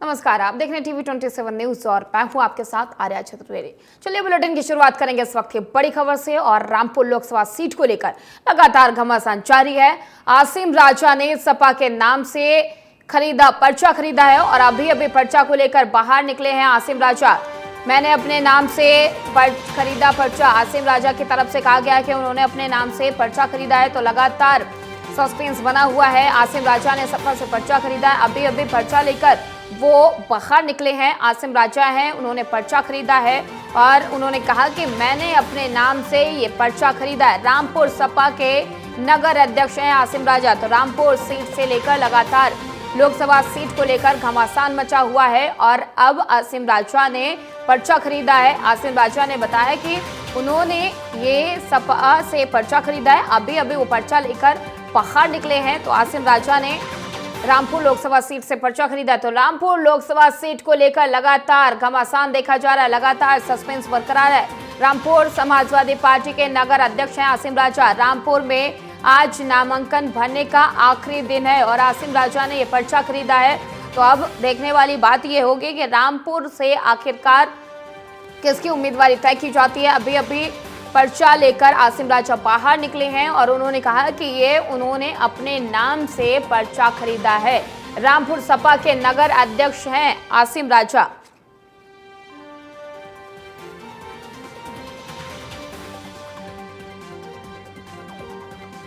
नमस्कार, आप देख रहे हैं टीवी 27 न्यूज और मैं हूं आपके साथ आर्या चतुर्वेदी। चलिए बुलेटिन की शुरुआत करेंगे इस वक्त की बड़ी खबर से और रामपुर लोकसभा सीट को लेकर लगातार घमासान जारी है। आसिम राजा ने सपा के नाम से पर्चा खरीदा है और अभी पर्चा को लेकर बाहर निकले हैं आसिम राजा। मैंने अपने नाम से खरीदा पर्चा। आसिम राजा की तरफ से कहा गया है कि उन्होंने अपने नाम से पर्चा खरीदा है, तो लगातार सस्पेंस बना हुआ है। आसिम राजा ने सपा से पर्चा खरीदा है, अभी पर्चा लेकर वो बाहर निकले हैं। आसिम राजा हैं, उन्होंने पर्चा खरीदा है और उन्होंने कहा कि मैंने अपने नाम से ये पर्चा खरीदा है। रामपुर सपा के नगर अध्यक्ष हैं आसिम राजा। तो रामपुर सीट से लेकर लगातार लोकसभा सीट को लेकर घमासान मचा हुआ है और अब आसिम राजा ने पर्चा खरीदा है। आसिम राजा ने बताया कि उन्होंने ये सपा से पर्चा खरीदा है, अभी वो पर्चा लेकर बाहर निकले हैं। तो आसिम राजा ने रामपुर लोकसभा सीट से पर्चा खरीदा। तो रामपुर लोकसभा सीट को लेकर लगातार घमासान देखा जा रहा है, लगातार सस्पेंस बरकरार है। रामपुर समाजवादी पार्टी के नगर अध्यक्ष हैं आसिम राजा। रामपुर में आज नामांकन भरने का आखिरी दिन है और आसिम राजा ने ये पर्चा खरीदा है। तो अब देखने वाली बात ये होगी कि रामपुर से आखिरकार किसकी उम्मीदवारी तय की जाती है। अभी पर्चा लेकर आसिम राजा बाहर निकले हैं और उन्होंने कहा कि ये उन्होंने अपने नाम से पर्चा खरीदा है। रामपुर सपा के नगर अध्यक्ष हैं आसिम राजा।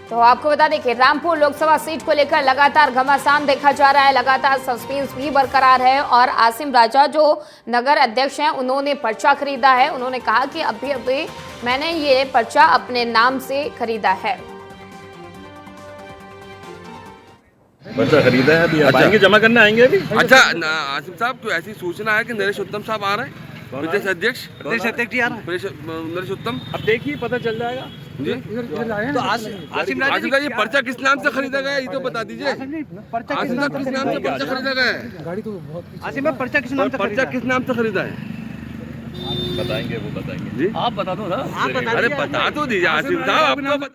तो आपको बता दें कि रामपुर लोकसभा सीट को लेकर लगातार घमासान देखा जा रहा है, लगातार सस्पेंस भी बरकरार है और आसिम राजा जो नगर अध्यक्ष हैं उन्होंने पर्चा खरीदा है। उन्होंने कहा कि अभी मैंने ये पर्चा अपने नाम से खरीदा है। पर्चा खरीदा है, अभी आप आएंगे जमा करने आएंगे अभी। अच्छा आसिम साहब, तो ऐसी सूचना है कि नरेश उत्तम साहब आ रहे हैं, प्रदेश अध्यक्ष नरेश उत्तम। अब देखिए पता चल जाएगा जी। तो आसिम राजा ये पर्चा किस नाम से खरीदा गया है, ये तो बता दीजिए। आसिम साहब किस नाम से पर्चा खरीदा गया है? आसिम भाई पर्चा किस नाम से खरीदा है? बताएंगे, वो बताएंगे जी। आप बता दो ना। अरे बता तो दीजिए आसिम साहब, आपको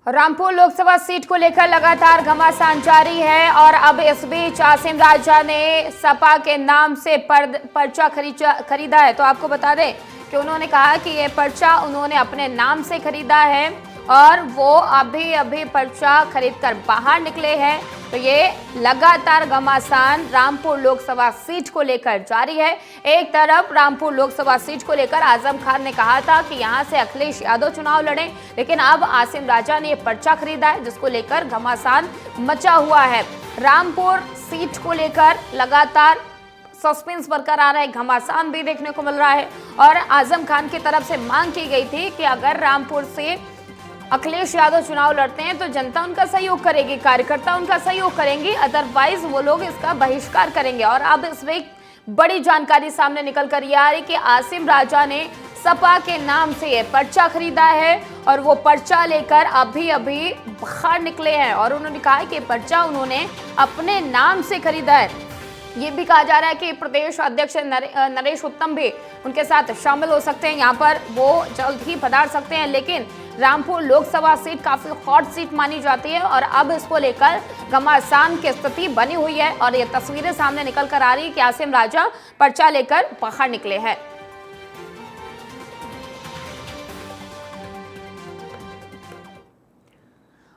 रामपुर लोकसभा सीट को लेकर लगातार घमासान जारी है और अब इस बीच आसिम राजा ने सपा के नाम से पर्चा खरीदा है। तो आपको बता दें कि उन्होंने कहा कि ये पर्चा उन्होंने अपने नाम से खरीदा है और वो अभी पर्चा खरीदकर बाहर निकले हैं। तो ये लगातार घमासान रामपुर लोकसभा सीट को लेकर जारी है। एक तरफ रामपुर लोकसभा सीट को लेकर आजम खान ने कहा था कि यहां से अखिलेश यादव चुनाव लड़ें, लेकिन अब आसिम राजा ने ये पर्चा खरीदा है जिसको लेकर घमासान मचा हुआ है। रामपुर सीट को लेकर लगातार सस्पेंस बरकरार है, घमासान भी देखने को मिल रहा है और आजम खान की तरफ से मांग की गई थी कि अगर रामपुर से अखिलेश यादव चुनाव लड़ते हैं तो जनता उनका सहयोग करेगी, कार्यकर्ता उनका सहयोग करेंगे, अदरवाइज वो लोग इसका बहिष्कार करेंगे। और अब इसमें बड़ी जानकारी सामने निकल कर आ रही कि आसिम राजा ने सपा के नाम से ये पर्चा खरीदा है और वो पर्चा लेकर अभी बाहर निकले हैं और उन्होंने कहा कि पर्चा उन्होंने अपने नाम से खरीदा है। ये भी कहा जा रहा है कि प्रदेश अध्यक्ष नरेश उत्तम भी उनके साथ शामिल हो सकते हैं, यहाँ पर वो जल्द ही पधार सकते हैं। लेकिन रामपुर लोकसभा सीट काफी हॉट सीट मानी जाती है और अब इसको लेकर घमासान की स्थिति बनी हुई है और ये तस्वीरें सामने निकल कर आ रही है कि आसिम राजा पर्चा लेकर बाहर निकले हैं।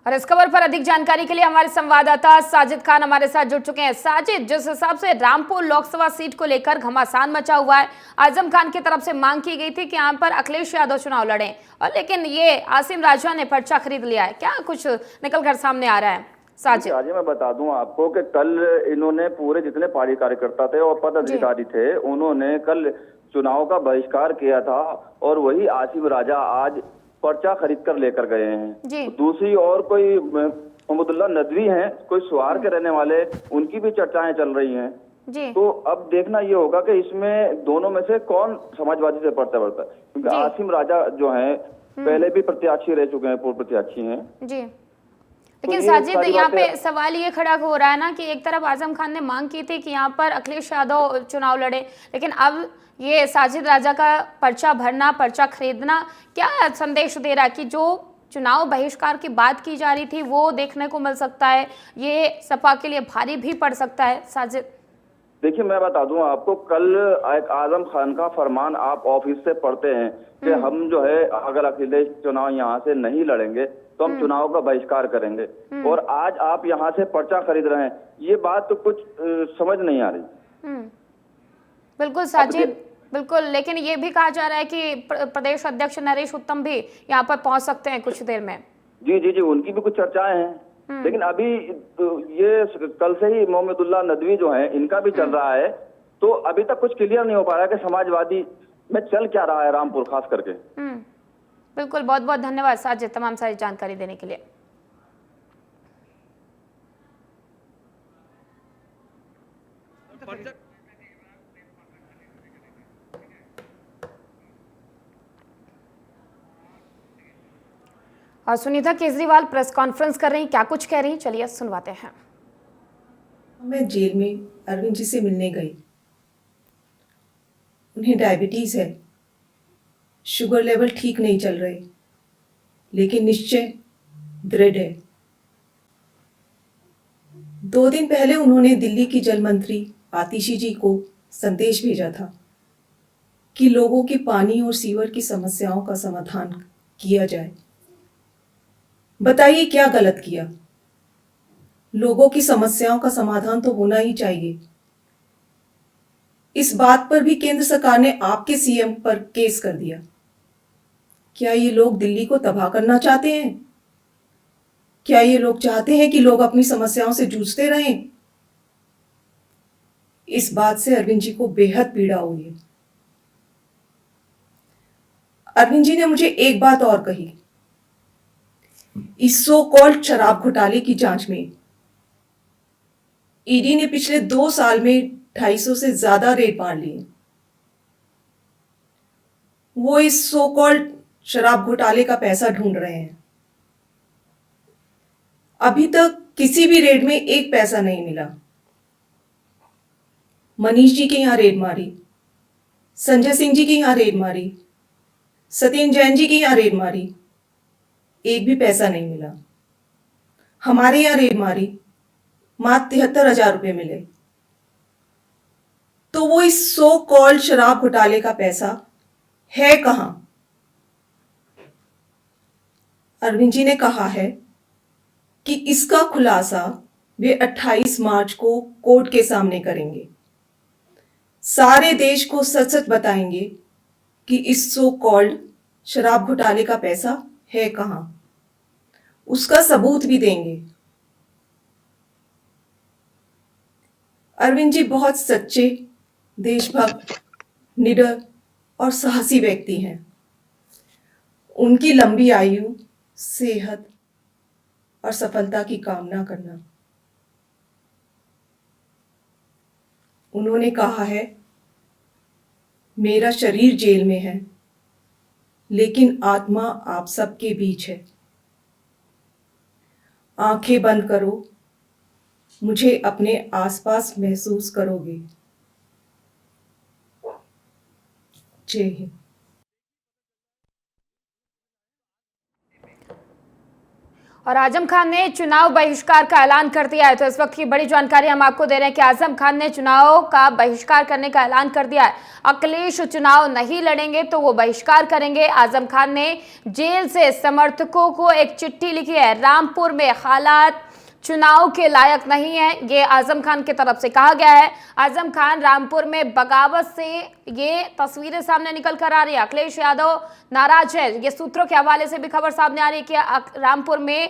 और इस खबर पर अधिक जानकारी के लिए हमारे संवाददाता साजिद खान हमारे साथ जुड़ चुके हैं। साजिद, जिस हिसाब से रामपुर लोकसभा सीट को लेकर घमासान मचा हुआ है, आजम खान की तरफ से मांग की गई थी कि यहाँ पर अखिलेश यादव चुनाव लड़ें और लेकिन ये आसिम राजा ने पर्चा खरीद लिया है, क्या कुछ निकल कर सामने आ रहा है? साजिद, आज मैं बता दूं आपको कि कल इन्होंने पूरे जितने पार्टी कार्यकर्ता थे और पदाधिकारी थे, उन्होंने कल चुनाव का बहिष्कार किया था और वही आसिम राजा आज पर्चा खरीद कर लेकर गए हैं। दूसरी और कोई मोहम्मदुल्लाह नदवी हैं, कोई सुहार के रहने वाले, उनकी भी चर्चाएं चल रही हैं जी। तो अब देखना ये होगा कि इसमें दोनों में से कौन समाजवादी से पर्चा भरता है, क्योंकि आसिम राजा जो हैं पहले भी प्रत्याशी रह चुके हैं, पूर्व प्रत्याशी हैं जी। लेकिन साजिद, यहाँ पे सवाल ये खड़ा हो रहा है ना कि एक तरफ आजम खान ने मांग की थी कि यहाँ पर अखिलेश यादव चुनाव लड़े, लेकिन अब ये साजिद राजा का पर्चा भरना, पर्चा खरीदना क्या संदेश दे रहा है कि जो चुनाव बहिष्कार की बात की जा रही थी वो देखने को मिल सकता है, ये सपा के लिए भारी भी पड़ सकता है? साजिद, देखिए, मैं बता दूं आपको, कल एक आजम खान का फरमान आप ऑफिस से पढ़ते हैं कि हम जो है अगर अखिलेश चुनाव यहाँ से नहीं लड़ेंगे तो हम चुनाव का बहिष्कार करेंगे, और आज आप यहाँ से पर्चा खरीद रहे हैं। ये बात तो कुछ समझ नहीं आ रही। बिल्कुल साजिद, बिल्कुल, लेकिन ये भी कहा जा रहा है कि प्रदेश अध्यक्ष नरेश उत्तम भी यहाँ पर पहुंच सकते हैं कुछ देर में। जी जी जी, उनकी भी कुछ चर्चाएं हैं, लेकिन अभी ये कल से ही मोहम्मदुल्लाह नदवी जो है इनका भी चल रहा है, तो अभी तक कुछ क्लियर नहीं हो पा रहा है कि समाजवादी में चल क्या रहा है रामपुर खास करके। बिल्कुल, बहुत बहुत धन्यवाद साजिद तमाम सारी जानकारी देने के लिए। और सुनीता केजरीवाल प्रेस कॉन्फ्रेंस कर रही, क्या कुछ कह रही, चलिए सुनवाते हैं। मैं जेल में अरविंद जी से मिलने गई। उन्हें डायबिटीज है, शुगर लेवल ठीक नहीं चल रहे, लेकिन निश्चय दृढ़ है। 2 दिन पहले उन्होंने दिल्ली की जल मंत्री आतिशी जी को संदेश भेजा था कि लोगों की पानी और सीवर की समस्याओं का समाधान किया जाए। बताइए क्या गलत किया? लोगों की समस्याओं का समाधान तो होना ही चाहिए। इस बात पर भी केंद्र सरकार ने आपके सीएम पर केस कर दिया। क्या ये लोग दिल्ली को तबाह करना चाहते हैं? क्या ये लोग चाहते हैं कि लोग अपनी समस्याओं से जूझते रहें? इस बात से अरविंद जी को बेहद पीड़ा हुई है। अरविंद जी ने मुझे एक बात और कही। इस सो कॉल्ड शराब घोटाले की जांच में ईडी ने पिछले 2 साल में 250 से ज्यादा रेड मार लिए। वो इस सो कॉल्ड शराब घोटाले का पैसा ढूंढ रहे हैं। अभी तक किसी भी रेड में 1 पैसा नहीं मिला। मनीष जी के यहां रेड मारी, संजय सिंह जी के यहां रेड मारी, सत्येंद्र जैन जी के यहां रेड मारी, 1 भी पैसा नहीं मिला। हमारे यहां रेड मारी, मात्र 73,000 रुपए मिले। तो वो इस सो कॉल्ड शराब घोटाले का पैसा है कहां? अरविंद जी ने कहा है कि इसका खुलासा वे 28 मार्च को कोर्ट के सामने करेंगे। सारे देश को सच सच बताएंगे कि इस सो कॉल्ड शराब घोटाले का पैसा है कहां। उसका सबूत भी देंगे। अरविंद जी बहुत सच्चे, देशभक्त, निडर और साहसी व्यक्ति हैं। उनकी लंबी आयु, सेहत और सफलता की कामना करना। उन्होंने कहा है, मेरा शरीर जेल में है, लेकिन आत्मा आप सबके बीच है। आंखें बंद करो, मुझे अपने आसपास महसूस करोगे। जय हिंद। और आजम खान ने चुनाव बहिष्कार का ऐलान कर दिया है। तो इस वक्त की बड़ी जानकारी हम आपको दे रहे हैं कि आजम खान ने चुनाव का बहिष्कार करने का ऐलान कर दिया है। अखिलेश चुनाव नहीं लड़ेंगे तो वो बहिष्कार करेंगे। आजम खान ने जेल से समर्थकों को एक चिट्ठी लिखी है। रामपुर में हालात चुनाव के लायक नहीं है, ये आजम खान की तरफ से कहा गया है। आजम खान रामपुर में बगावत से ये तस्वीरें सामने निकल कर आ रही है। अखिलेश यादव नाराज है, ये सूत्रों के हवाले से भी खबर सामने आ रही है कि रामपुर में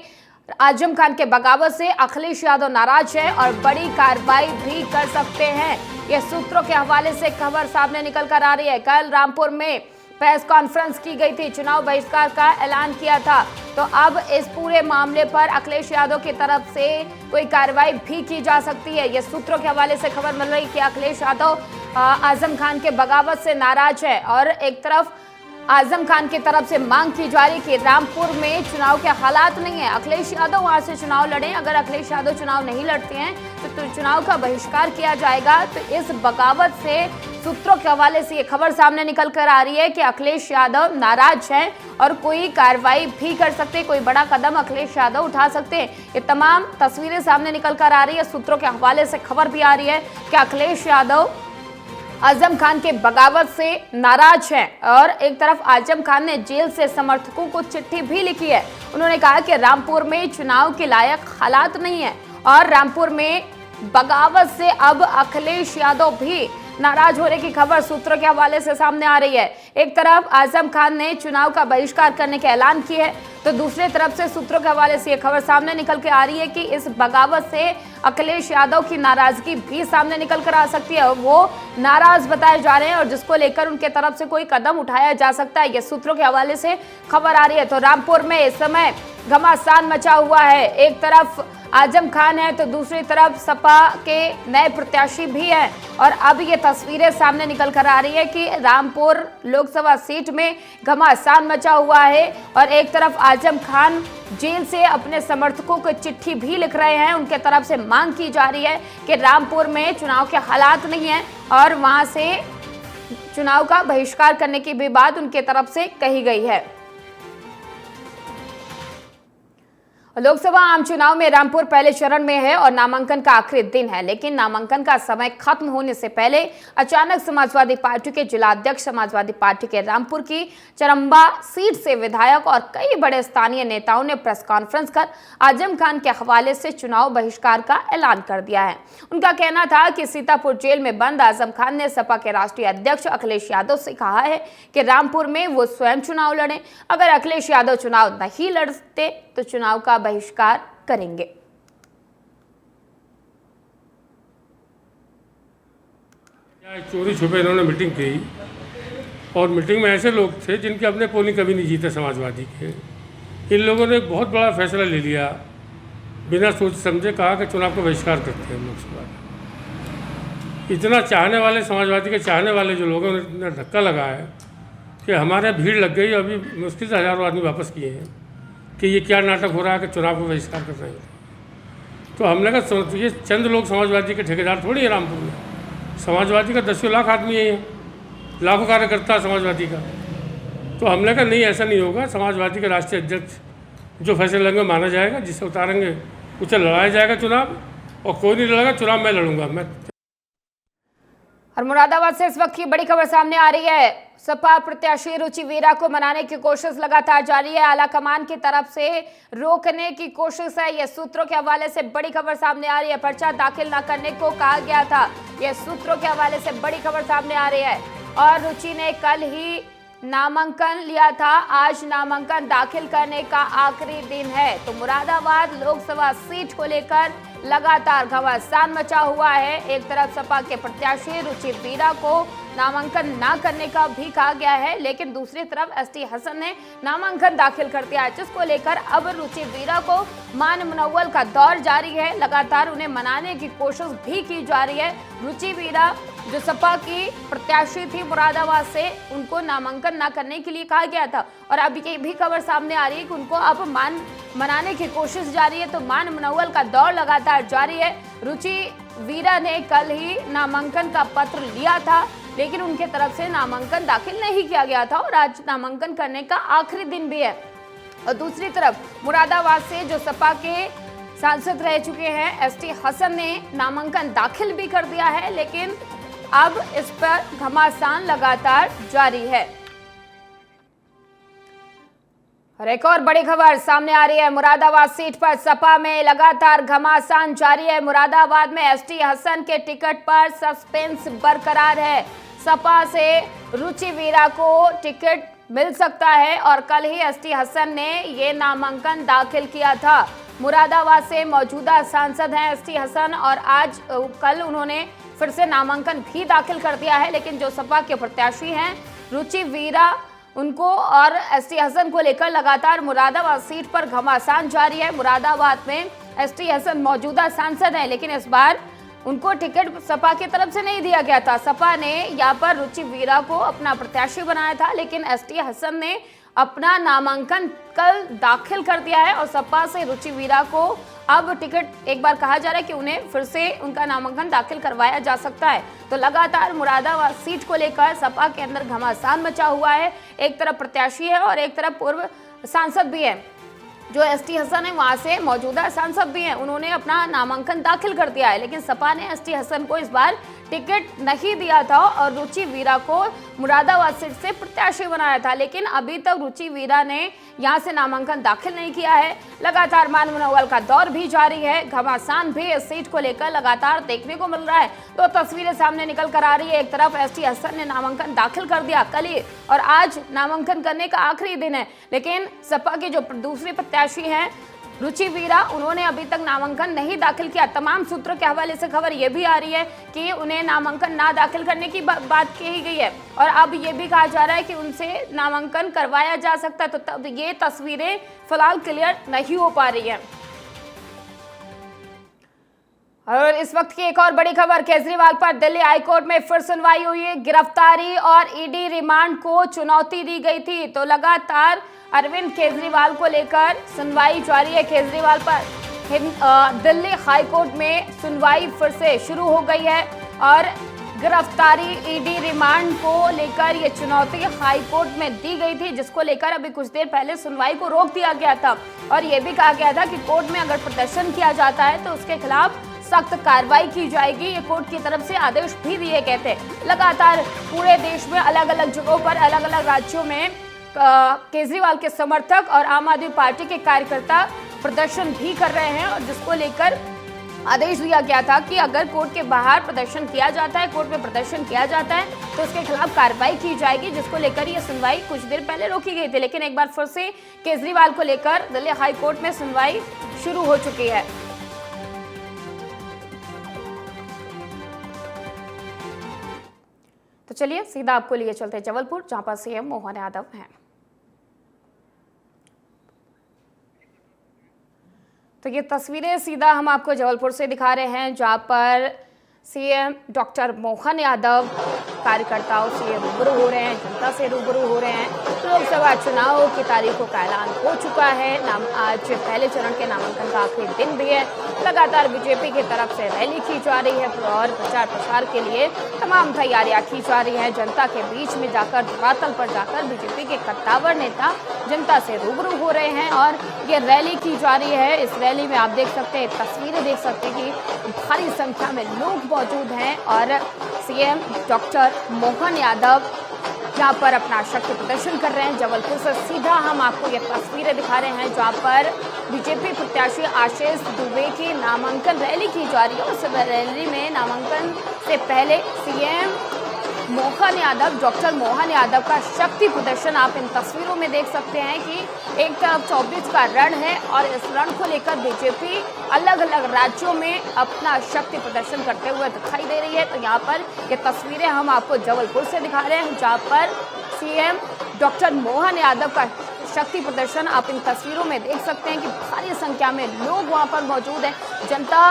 आजम खान के बगावत से अखिलेश यादव नाराज है और बड़ी कार्रवाई भी कर सकते हैं। ये सूत्रों के हवाले से खबर सामने निकल कर आ रही है। कल रामपुर में प्रेस कॉन्फ्रेंस की गई थी, चुनाव बहिष्कार का ऐलान किया था। तो अब इस पूरे मामले पर अखिलेश यादव की तरफ से कोई कार्रवाई भी की जा सकती है। ये सूत्रों के हवाले से खबर मिल रही कि अखिलेश यादव आजम खान के बगावत से नाराज है और एक तरफ आजम खान की तरफ से मांग की जा रही कि रामपुर में चुनाव के हालात नहीं है, अखिलेश यादव वहां से चुनाव लड़ें। अगर अखिलेश यादव चुनाव नहीं लड़ते हैं तो चुनाव का बहिष्कार किया जाएगा। तो इस बगावत से सूत्रों के हवाले से ये खबर सामने निकल कर आ रही है कि अखिलेश यादव नाराज हैं और कोई कार्रवाई भी कर सकते, कोई बड़ा कदम अखिलेश यादव उठा सकते हैं। ये तमाम तस्वीरें सामने निकल कर आ रही है। सूत्रों के हवाले से खबर भी आ रही है कि अखिलेश यादव आजम खान के बगावत से नाराज है और एक तरफ आजम खान ने जेल से समर्थकों को चिट्ठी भी लिखी है। उन्होंने कहा कि रामपुर में चुनाव के लायक हालात नहीं है और रामपुर में बगावत से अब अखिलेश यादव भी नाराज होने की खबर सूत्रों के हवाले से सामने आ रही है। एक तरफ आजम खान ने चुनाव का बहिष्कार करने के ऐलान किए है तो दूसरी तरफ से सूत्रों के हवाले से यह खबर सामने निकल के आ रही है कि इस बगावत से अखिलेश यादव की नाराजगी भी सामने निकल कर आ सकती है। वो नाराज बताए जा रहे हैं और जिसको लेकर उनके तरफ से कोई कदम उठाया जा सकता है, ये सूत्रों के हवाले से खबर आ रही है। तो रामपुर में इस समय घमासान मचा हुआ है। एक तरफ आजम खान है तो दूसरी तरफ सपा के नए प्रत्याशी भी हैं और अब ये तस्वीरें सामने निकल कर आ रही है कि रामपुर लोकसभा सीट में घमासान मचा हुआ है और एक तरफ आजम खान जेल से अपने समर्थकों को चिट्ठी भी लिख रहे हैं। उनके तरफ से मांग की जा रही है कि रामपुर में चुनाव के हालात नहीं है और वहां से चुनाव का बहिष्कार करने की भी बात उनके तरफ से कही गई है। लोकसभा आम चुनाव में रामपुर पहले चरण में है और नामांकन का आखिरी दिन है, लेकिन नामांकन का समय खत्म होने से पहले अचानक समाजवादी पार्टी के जिलाध्यक्ष समाजवादी पार्टी के रामपुर की चरम्बा सीट से विधायक और कई बड़े स्थानीय नेताओं ने प्रेस कॉन्फ्रेंस कर आजम खान के हवाले से चुनाव बहिष्कार का ऐलान कर दिया है। उनका कहना था कि सीतापुर जेल में बंद आजम खान ने सपा के राष्ट्रीय अध्यक्ष अखिलेश यादव से कहा है कि रामपुर में वो स्वयं चुनाव लड़ें। अगर अखिलेश यादव चुनाव नहीं लड़ते तो चुनाव का बहिष्कार करेंगे। चोरी छुपे इन्होंने मीटिंग की और मीटिंग में ऐसे लोग थे जिनके अपने पोलिंग कभी नहीं जीते समाजवादी के। इन लोगों ने एक बहुत बड़ा फैसला ले लिया, बिना सोच समझे कहा कि चुनाव का बहिष्कार करते हैं लोकसभा का। इतना चाहने वाले समाजवादी के चाहने वाले जो लोगों ने इतना धक्का लगा है कि हमारे भीड़ लग गई। अभी मुश्किल से हज़ारों आदमी वापस किए हैं कि ये क्या नाटक हो रहा है कि चुनाव को बहिष्कार कर रहे हैं। तो हमने कहा ये चंद लोग समाजवादी के ठेकेदार थोड़ी है रामपुर में। समाजवादी का 10 लाख आदमी है, लाखों कार्यकर्ता समाजवादी का। तो हमने कहा नहीं, ऐसा नहीं होगा। समाजवादी के राष्ट्रीय अध्यक्ष जो फैसले लेंगे माना जाएगा, जिसे उतारेंगे उसे लड़ाया जाएगा चुनाव, और कोई नहीं लड़ेगा चुनाव मैं लड़ूंगा मैं। और मुरादाबाद से इस वक्त की बड़ी खबर सामने आ रही है। सपा प्रत्याशी रुचि वीरा को मनाने की कोशिश लगातार जारी है। आलाकमान की तरफ से रोकने की कोशिश है। यह सूत्रों के हवाले से बड़ी खबर सामने आ रही है। पर्चा दाखिल न करने को कहा गया था, यह सूत्रों के हवाले से बड़ी खबर सामने आ रही है। और रुचि ने कल ही नामांकन लिया था, आज नामांकन दाखिल करने का आखिरी दिन है। तो मुरादाबाद लोकसभा सीट को लेकर लगातार घमासान मचा हुआ है। एक तरफ सपा के प्रत्याशी रुचि वीरा को नामांकन ना करने का भी कहा गया है, लेकिन दूसरी तरफ एसटी हसन ने नामांकन दाखिल कर दिया है, जिसको लेकर अब रुचि वीरा को मान मुनव्वल का दौर जारी है। लगातार उन्हें मनाने की कोशिश भी की जा रही है। रुचि वीरा जो सपा की प्रत्याशी थी मुरादाबाद से, उनको नामांकन ना करने के लिए कहा गया था और अब ये भी खबर सामने आ रही है कि उनको अब मनाने की कोशिश जारी है। तो मान मुनव्वल का दौर लगातार जारी है। रुचि वीरा ने कल ही नामांकन का पत्र लिया था, लेकिन उनके तरफ से नामांकन दाखिल नहीं किया गया था और आज नामांकन करने का आखिरी दिन भी है। और दूसरी तरफ मुरादाबाद से जो सपा के सांसद रह चुके हैं एसटी हसन ने नामांकन दाखिल भी कर दिया है, लेकिन अब इस पर घमासान लगातार जारी है। और एक और बड़ी खबर सामने आ रही है। मुरादाबाद सीट पर सपा में लगातार घमासान जारी है। मुरादाबाद में एसटी हसन के टिकट पर सस्पेंस बरकरार है। सपा से रुचि वीरा को टिकट मिल सकता है और कल ही एसटी हसन ने ये नामांकन दाखिल किया था। मुरादाबाद से मौजूदा सांसद हैं एसटी हसन और कल उन्होंने फिर से नामांकन भी दाखिल कर दिया है, लेकिन जो सपा के प्रत्याशी हैं रुचि वीरा, उनको और एसटी हसन को लेकर लगातार मुरादाबाद सीट पर घमासान जारी है। मुरादाबाद में एसटी हसन मौजूदा सांसद हैं, लेकिन इस बार उनको टिकट सपा की तरफ से नहीं दिया गया था। सपा ने यहाँ पर रुचि वीरा को अपना प्रत्याशी बनाया था, लेकिन एसटी हसन ने अपना नामांकन कल दाखिल कर दिया है और सपा से रुचि वीरा को अब टिकट एक बार कहा जा रहा है कि उन्हें फिर से उनका नामांकन दाखिल करवाया जा सकता है। तो लगातार मुरादाबाद सीट को लेकर सपा के अंदर घमासान मचा हुआ है। एक तरफ प्रत्याशी है और एक तरफ पूर्व सांसद भी है। जो एसटी हसन है वहां से मौजूदा सांसद भी हैं, उन्होंने अपना नामांकन दाखिल कर दिया है, लेकिन सपा ने एसटी हसन को इस बार टिकट नहीं दिया था और रुचि वीरा को मुरादाबाद सीट से प्रत्याशी बनाया था। लेकिन अभी तक रुचि वीरा ने यहां से नामांकन दाखिल नहीं किया है। लगातार मान मनोबल का दौर भी जारी है, घमासान भी इस सीट को लेकर लगातार देखने को मिल रहा है। तो तस्वीरें सामने निकल कर आ रही है। एक तरफ एसटी हसन ने नामांकन दाखिल कर दिया कल ही, और आज नामांकन करने का आखिरी दिन है, लेकिन सपा के जो दूसरी प्रत्याशी हैं रुचि वीरा, उन्होंने अभी तक नामांकन नहीं दाखिल किया। तमाम सूत्रों के हवाले से खबर ये भी आ रही है कि उन्हें नामांकन ना दाखिल करने की बात कही गई है और अब ये भी कहा जा रहा है कि उनसे नामांकन करवाया जा सकता है। तो तब ये तस्वीरें फिलहाल क्लियर नहीं हो पा रही है। और इस वक्त की एक और बड़ी खबर, केजरीवाल पर दिल्ली हाईकोर्ट में फिर सुनवाई हुई है। गिरफ्तारी और ईडी रिमांड को चुनौती दी गई थी, तो लगातार अरविंद केजरीवाल को लेकर सुनवाई जारी है। केजरीवाल पर दिल्ली हाईकोर्ट में सुनवाई फिर से शुरू हो गई है और गिरफ्तारी ईडी रिमांड को लेकर ये चुनौती हाईकोर्ट में दी गई थी, जिसको लेकर अभी कुछ देर पहले सुनवाई को रोक दिया गया था और ये भी कहा गया था कि कोर्ट में अगर प्रदर्शन किया जाता है तो उसके खिलाफ सख्त कार्रवाई की जाएगी। ये कोर्ट की तरफ से आदेश भी दिए गए थे। लगातार पूरे देश में अलग अलग जगहों पर अलग अलग राज्यों में केजरीवाल के समर्थक और आम आदमी पार्टी के कार्यकर्ता प्रदर्शन भी कर रहे हैं और जिसको लेकर आदेश दिया गया था कि अगर कोर्ट के बाहर प्रदर्शन किया जाता है, कोर्ट में प्रदर्शन किया जाता है तो उसके खिलाफ कार्रवाई की जाएगी, जिसको लेकर ये सुनवाई कुछ देर पहले रोकी गई थी। लेकिन एक बार फिर से केजरीवाल को लेकर दिल्ली हाई कोर्ट में सुनवाई शुरू हो चुकी है। तो चलिए सीधा आपको लिए चलते हैं जबलपुर, जहां पर सीएम मोहन यादव हैं। तो ये तस्वीरें सीधा हम आपको जबलपुर से दिखा रहे हैं, जहां पर सीएम डॉक्टर मोहन यादव कार्यकर्ताओं से रूबरू हो रहे हैं, जनता से रूबरू हो रहे हैं। लोकसभा चुनाव की तारीखों का ऐलान हो चुका है। आज पहले चरण के नामांकन का आखिरी दिन भी है। लगातार बीजेपी की तरफ से रैली की जा रही है और प्रचार प्रसार के लिए तमाम तैयारियां की जा रही हैं। जनता के बीच में जाकर, धरातल पर जाकर बीजेपी के कद्दावर नेता जनता से रूबरू हो रहे हैं और ये रैली की जा रही है। इस रैली में आप देख सकते हैं, तस्वीरें देख सकते हैं कि भारी संख्या में लोग मौजूद हैं और सीएम डॉक्टर मोहन यादव यहाँ पर अपना शक्ति प्रदर्शन कर रहे हैं। जबलपुर से सीधा हम आपको ये तस्वीरें दिखा रहे हैं, जहाँ पर बीजेपी प्रत्याशी आशीष दुबे की नामांकन रैली की जा रही है। उस रैली में नामांकन से पहले सीएम मोहन यादव, डॉक्टर मोहन यादव का शक्ति प्रदर्शन आप इन तस्वीरों में देख सकते हैं कि एक तरफ 24 का रण है और इस रण को लेकर बीजेपी अलग अलग राज्यों में अपना शक्ति प्रदर्शन करते हुए दिखाई दे रही है। तो यहाँ पर ये तस्वीरें हम आपको जबलपुर से दिखा रहे हैं, जहाँ पर सीएम डॉक्टर मोहन यादव का शक्ति प्रदर्शन आप इन तस्वीरों में देख सकते हैं कि भारी संख्या में लोग वहां पर मौजूद हैं, जनता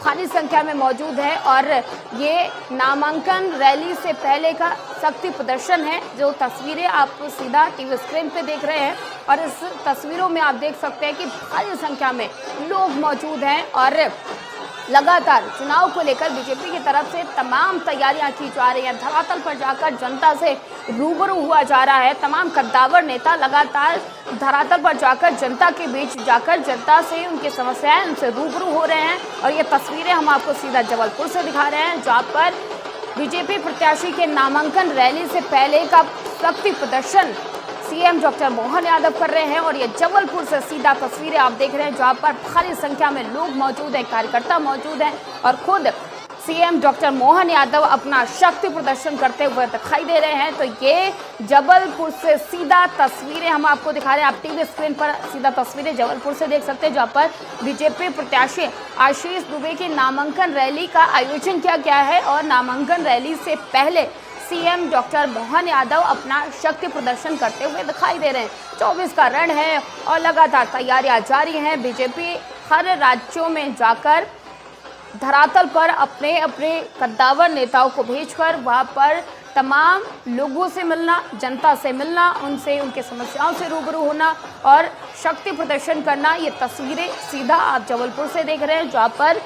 भारी संख्या में मौजूद है और ये नामांकन रैली से पहले का शक्ति प्रदर्शन है। जो तस्वीरें आप सीधा टीवी स्क्रीन पे देख रहे हैं और इस तस्वीरों में आप देख सकते हैं कि भारी संख्या में लोग मौजूद हैं और लगातार चुनाव को लेकर बीजेपी की तरफ से तमाम तैयारियां की जा रही हैं। धरातल पर जाकर जनता से रूबरू हुआ जा रहा है। तमाम कद्दावर नेता लगातार धरातल पर जाकर जनता के बीच जाकर जनता से उनकी समस्याएं उनसे रूबरू हो रहे हैं और ये तस्वीरें हम आपको सीधा जबलपुर से दिखा रहे हैं, जहाँ पर बीजेपी प्रत्याशी के नामांकन रैली से पहले का शक्ति प्रदर्शन सीएम डॉक्टर मोहन यादव कर रहे हैं। और ये जबलपुर से सीधा तस्वीरें आप देख रहे हैं, जहां पर भारी संख्या में लोग मौजूद हैं, कार्यकर्ता मौजूद हैं और खुद सीएम डॉक्टर मोहन यादव अपना शक्ति प्रदर्शन करते हुए दिखाई दे रहे हैं। तो ये जबलपुर से सीधा तस्वीरें हम आपको दिखा रहे हैं। आप टीवी स्क्रीन पर सीधा तस्वीरें जबलपुर से देख सकते हैं, जहाँ पर बीजेपी प्रत्याशी आशीष दुबे की नामांकन रैली का आयोजन किया गया है और नामांकन रैली से पहले सीएम डॉक्टर मोहन यादव अपना शक्ति प्रदर्शन करते हुए दिखाई दे रहे हैं। 24 का रण है और लगातार तैयारियां जारी हैं। बीजेपी हर राज्यों में जाकर धरातल पर अपने अपने कद्दावर नेताओं को भेजकर वहां पर तमाम लोगों से मिलना, जनता से मिलना, उनसे उनके समस्याओं से रूबरू होना और शक्ति प्रदर्शन करना। ये तस्वीरें सीधा आप जबलपुर से देख रहे हैं, जहां पर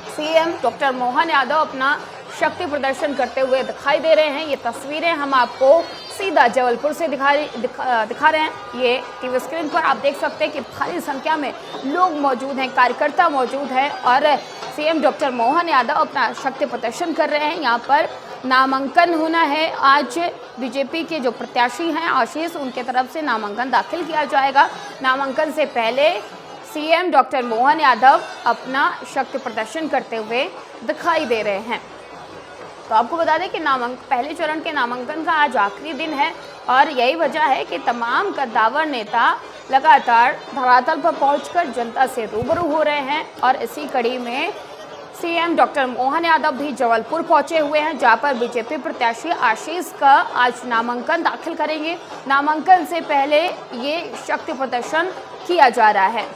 सीएम डॉक्टर मोहन यादव अपना शक्ति प्रदर्शन करते हुए दिखाई दे रहे हैं। ये तस्वीरें हम आपको सीधा जबलपुर से दिखा रहे हैं। ये टीवी स्क्रीन पर आप देख सकते हैं कि भारी संख्या में लोग मौजूद हैं, कार्यकर्ता मौजूद हैं और सीएम डॉक्टर मोहन यादव अपना शक्ति प्रदर्शन कर रहे हैं। यहाँ पर नामांकन होना है। आज बीजेपी के जो प्रत्याशी हैं आशीष, उनके तरफ से नामांकन दाखिल किया जाएगा। नामांकन से पहले सीएम डॉक्टर मोहन यादव अपना शक्ति प्रदर्शन करते हुए दिखाई दे रहे हैं। तो आपको बता दें कि पहले चरण के नामांकन का आज आखिरी दिन है और यही वजह है कि तमाम कद्दावर नेता लगातार धरातल पर पहुंचकर जनता से रूबरू हो रहे हैं और इसी कड़ी में सीएम डॉक्टर मोहन यादव भी जबलपुर पहुंचे हुए हैं, जहां पर बीजेपी प्रत्याशी आशीष का आज नामांकन दाखिल करेंगे। नामांकन से पहले ये शक्ति प्रदर्शन किया जा रहा है।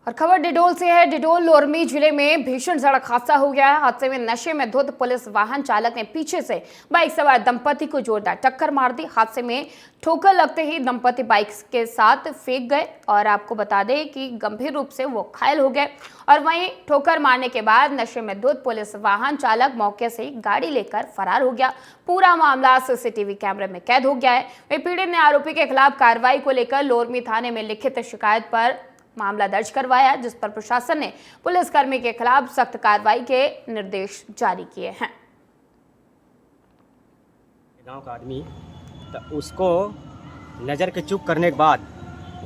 और खबर डिडोल से है। डिडोल लोरमी जिले में भीषण सड़क हादसा हो गया है। हादसे में नशे में धुत पुलिस वाहन चालक ने पीछे से बाइक सवार दंपति को जोरदार टक्कर मार दी। हादसे में ठोकर लगते ही दंपति बाइक के साथ फेंक गए और आपको बता दें कि गंभीर रूप से वो घायल हो गए। और वहीं ठोकर मारने के बाद नशे में धुत पुलिस वाहन चालक मौके से गाड़ी लेकर फरार हो गया। पूरा मामला सीसीटीवी कैमरे में कैद हो गया है। वहीं पीड़ित ने आरोपी के खिलाफ कार्रवाई को लेकर लोरमी थाने में लिखित शिकायत पर मामला दर्ज करवाया, जिस पर प्रशासन ने पुलिसकर्मी के खिलाफ सख्त कार्रवाई के निर्देश जारी किए हैं। गांव का आदमी तो उसको नज़र के चूक करने के बाद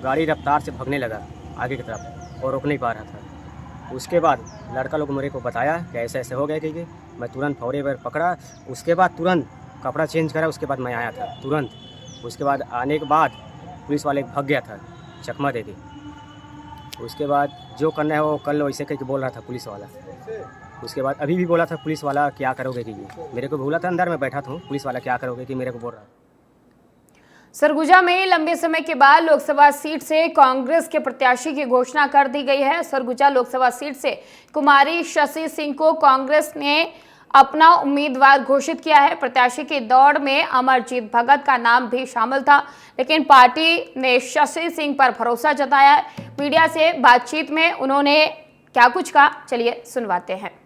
गाड़ी रफ्तार से भागने लगा आगे की तरफ और रोक नहीं पा रहा था। उसके बाद लड़का लोग मेरे को बताया कि ऐसे ऐसे हो गया कि मैं तुरंत फौरी पर पकड़ा। उसके बाद तुरंत कपड़ा चेंज करा, उसके बाद मैं आया था तुरंत। उसके बाद आने के बाद पुलिस वाले भाग गया था चकमा दे के। उसके बाद जो करना है वो कर लो ऐसे करके बोल रहा था पुलिस वाला। उसके बाद अभी भी बोला था पुलिस वाला क्या करोगे कि मेरे को बोला था, अंदर में बैठा था पुलिस वाला क्या करोगे कि मेरे को बोल रहा। सरगुजा में लंबे समय के बाद लोकसभा सीट से कांग्रेस के प्रत्याशी की घोषणा कर दी गई है। सरगुजा लोकसभा सीट से कुमारी शशि सिंह को कांग्रेस ने अपना उम्मीदवार घोषित किया है। प्रत्याशी की दौड़ में अमरजीत भगत का नाम भी शामिल था, लेकिन पार्टी ने शशि सिंह पर भरोसा जताया है। मीडिया से बातचीत में उन्होंने क्या कुछ कहा, चलिए सुनवाते हैं।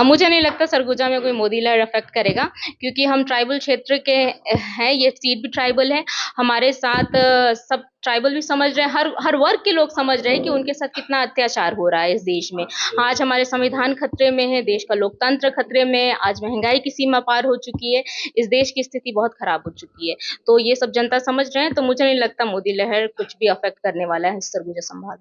मुझे नहीं लगता सरगुजा में कोई मोदी लहर अफेक्ट करेगा, क्योंकि हम ट्राइबल क्षेत्र के हैं, ये सीट भी ट्राइबल है। हमारे साथ सब ट्राइबल भी समझ रहे हैं, हर वर्ग के लोग समझ रहे हैं कि उनके साथ कितना अत्याचार हो रहा है इस देश में। आज हमारे संविधान खतरे में है, देश का लोकतंत्र खतरे में, आज महंगाई की सीमा पार हो चुकी है, इस देश की स्थिति बहुत खराब हो चुकी है। तो ये सब जनता समझ रहे हैं, तो मुझे नहीं लगता मोदी लहर कुछ भी अफेक्ट करने वाला है सरगुजा संभाग।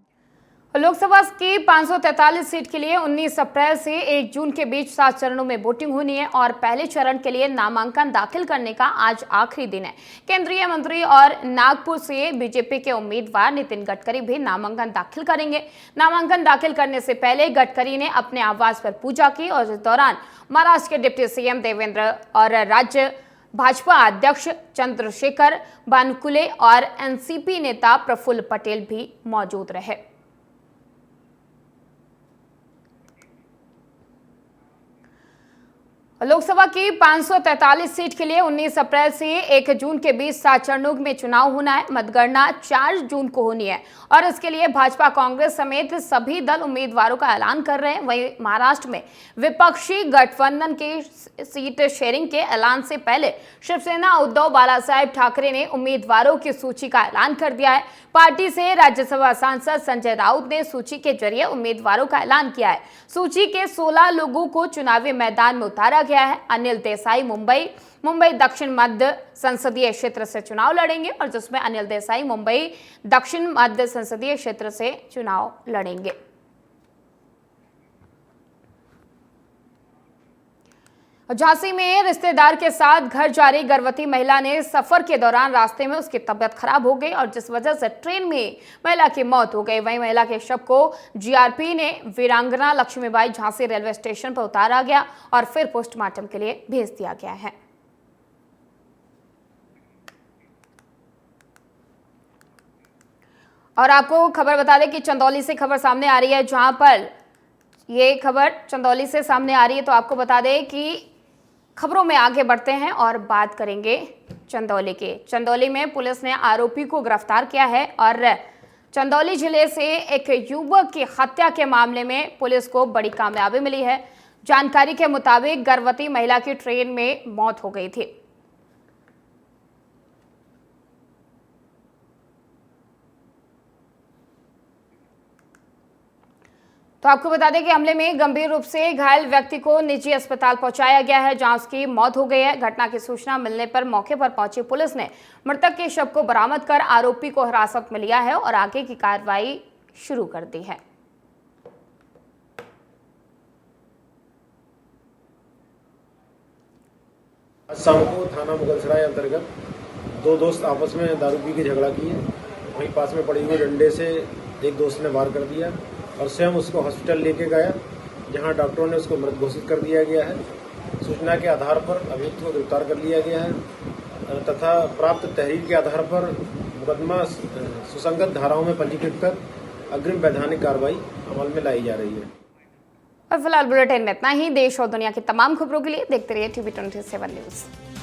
लोकसभा की 543 सीट के लिए 19 अप्रैल से 1 जून के बीच 7 चरणों में वोटिंग होनी है और पहले चरण के लिए नामांकन दाखिल करने का आज आखिरी दिन है। केंद्रीय मंत्री और नागपुर से बीजेपी के उम्मीदवार नितिन गडकरी भी नामांकन दाखिल करेंगे। नामांकन दाखिल करने से पहले गडकरी ने अपने आवास पर पूजा की और इस दौरान महाराष्ट्र के डिप्टी सीएम देवेंद्र और राज्य भाजपा अध्यक्ष चंद्रशेखर बानकुले और एनसीपी नेता प्रफुल्ल पटेल भी मौजूद रहे। लोकसभा की 543 सीट के लिए 19 अप्रैल से 1 जून के बीच 7 चरणों में चुनाव होना है। मतगणना 4 जून को होनी है और इसके लिए भाजपा कांग्रेस समेत सभी दल उम्मीदवारों का ऐलान कर रहे हैं। वहीं महाराष्ट्र में विपक्षी गठबंधन की सीट शेयरिंग के ऐलान से पहले शिवसेना उद्धव बालासाहेब ठाकरे ने उम्मीदवारों की सूची का ऐलान कर दिया है। पार्टी से राज्यसभा सांसद संजय राउत ने सूची के जरिए उम्मीदवारों का ऐलान किया है। सूची के 16 लोगों को चुनावी मैदान में उतारा गया है। अनिल देसाई मुंबई दक्षिण मध्य संसदीय क्षेत्र से चुनाव लड़ेंगे और जिसमें अनिल देसाई मुंबई दक्षिण मध्य संसदीय क्षेत्र से चुनाव लड़ेंगे। झांसी में रिश्तेदार के साथ घर जा रही गर्भवती महिला ने सफर के दौरान रास्ते में उसकी तबीयत खराब हो गई और जिस वजह से ट्रेन में महिला की मौत हो गई। वहीं महिला के शव को जीआरपी ने वीरांगना लक्ष्मीबाई झांसी रेलवे स्टेशन पर उतारा गया और फिर पोस्टमार्टम के लिए भेज दिया गया है। और आपको खबर बता दें कि चंदौली से खबर सामने आ रही है, जहां पर ये खबर चंदौली से सामने आ रही है। तो आपको बता दें कि खबरों में आगे बढ़ते हैं और बात करेंगे चंदौली के। चंदौली में पुलिस ने आरोपी को गिरफ्तार किया है और चंदौली जिले से एक युवक की हत्या के मामले में पुलिस को बड़ी कामयाबी मिली है। जानकारी के मुताबिक गर्भवती महिला की ट्रेन में मौत हो गई थी। तो आपको बता दें कि हमले में गंभीर रूप से घायल व्यक्ति को निजी अस्पताल पहुंचाया गया है, जहां उसकी मौत हो गई है। घटना की सूचना मिलने पर मौके पर पहुंची पुलिस ने मृतक के शव को बरामद कर आरोपी को हिरासत में लिया है और आगे की कार्रवाई शुरू कर दी है। आज शाम को थाना मुगलसराय अंतर्गत दो दोस्त आपस में दारू पी के झगड़ा किए। वहीं पास में पड़ी हुई डंडे से एक दोस्त ने वार कर दिया और स्वयं उसको हॉस्पिटल लेके गया, जहां डॉक्टरों ने उसको मृत घोषित कर दिया गया है। सूचना के आधार पर अभियुक्त को गिरफ्तार कर लिया गया है तथा प्राप्त तहरीर के आधार पर मुकदमा सुसंगत धाराओं में पंजीकृत कर अग्रिम वैधानिक कार्रवाई अमल में लाई जा रही है। और फिलहाल बुलेटिन में इतना ही। देश और दुनिया की तमाम खबरों के लिए देखते रहिए TV 27 न्यूज।